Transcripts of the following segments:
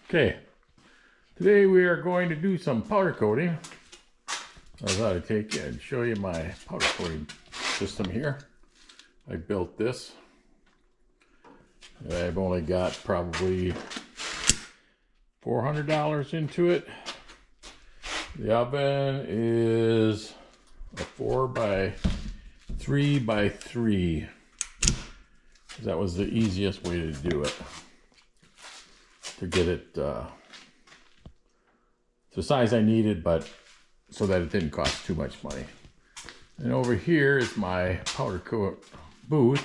Okay, today we are going to do some powder coating. I thought I'd take you and show you my powder coating system here. I built this. I've only got probably $400 into it. The oven is a 4 by 3 by 3. That was the easiest way to do it. To get it the size I needed, but so that it didn't cost too much money. And over here is my powder coat booth.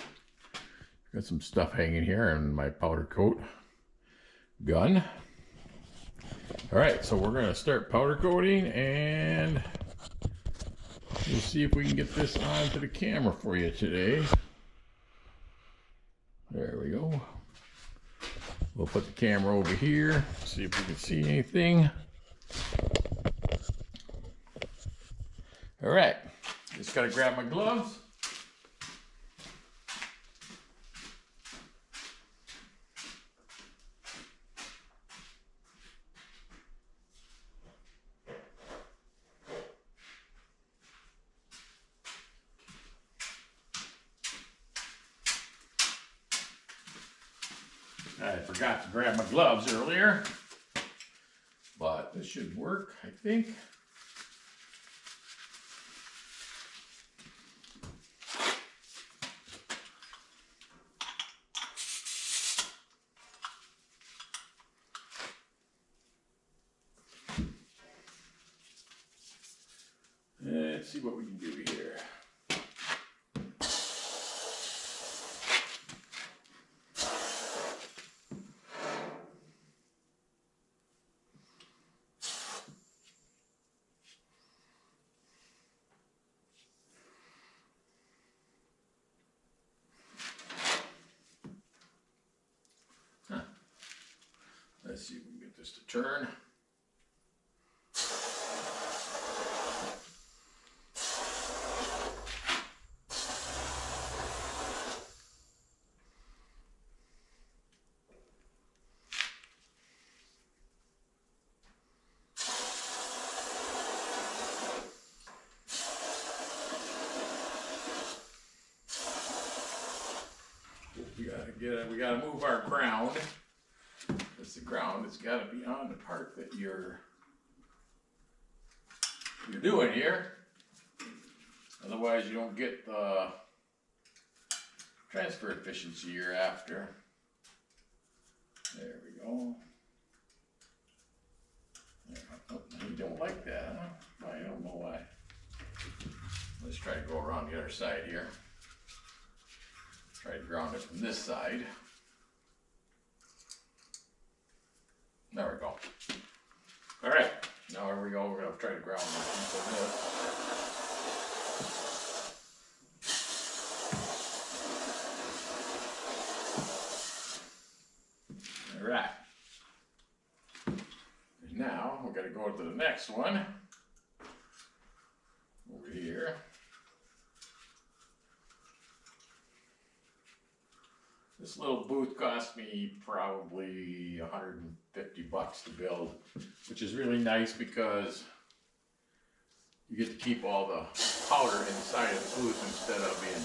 Got some stuff hanging here and my powder coat gun. All right, so we're gonna start powder coating and we'll see if we can get this onto the camera for you today. There we go. We'll put the camera over here, see if we can see anything. All right, just gotta grab my gloves. I forgot to grab my gloves earlier, but this should work, I think. Let's see what we can do here. Let's see if we can get this to turn. We gotta move our ground. Because the ground has got to be on the part that you're doing here. Otherwise you don't get the transfer efficiency you're after. There we go. You don't like that, huh? I don't know why. Let's try to go around the other side here. Try to ground it from this side. There we go. All right, now here we go. We're gonna try to ground this piece of this. All right. And now we're gonna go to the next one. Over here. This little booth cost me probably $150 to build, which is really nice because you get to keep all the powder inside of the booth instead of being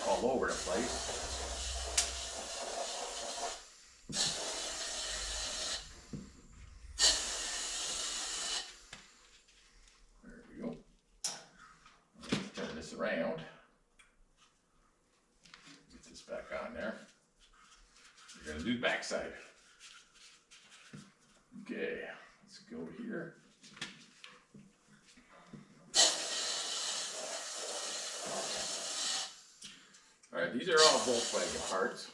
all over the place. There we go. Let's turn this around. Get this back on there. We're gonna do the back side. Okay, let's go here. All right, these are all Volkswagen parts.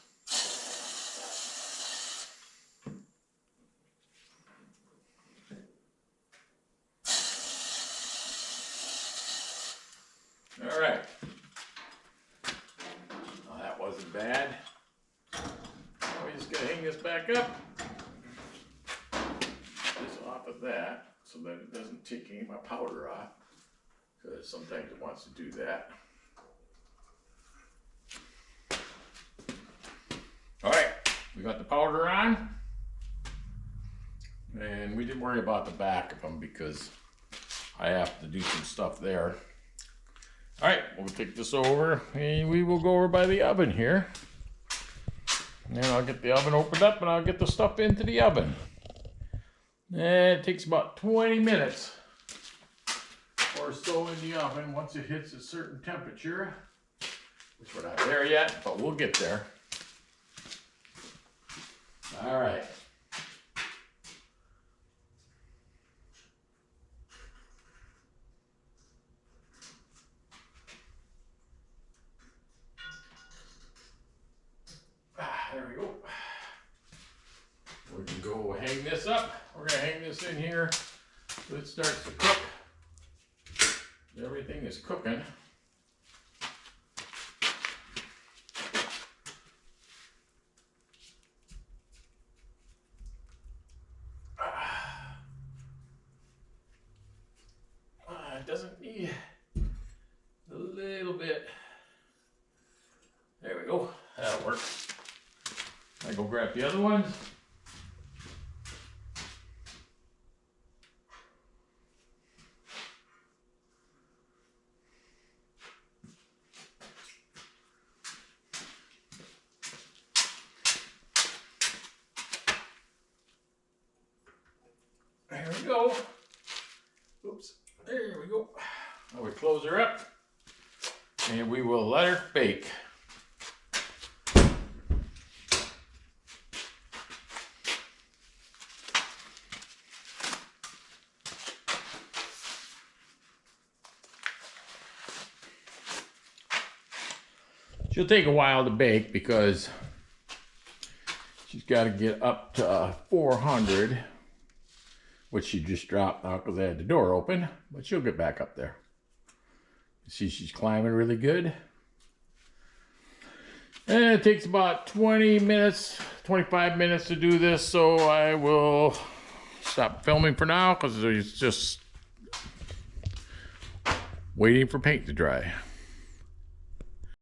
All right. Well, that wasn't bad. We just gotta hang this back up. This off of that so that it doesn't take any of my powder off, because sometimes it wants to do that. All right, we got the powder on. And we didn't worry about the back of them because I have to do some stuff there. All right, we'll take this over and we will go over by the oven here. And then I'll get the oven opened up and I'll get the stuff into the oven. And it takes about 20 minutes or so in the oven once it hits a certain temperature, which we're not there yet, but we'll get there. All right. There we go. We can go hang this up. We're gonna hang this in here so it starts to cook. Everything is cooking. It doesn't need a little bit. There we go. That'll work. I go grab the other ones. There we go. Oops. There we go. Now we close her up and we will let her bake. She'll take a while to bake because she's got to get up to 400, which she just dropped now because I had the door open, but she'll get back up there. You see she's climbing really good. And it takes about 20 minutes, 25 minutes to do this, so I will stop filming for now because it's just waiting for paint to dry.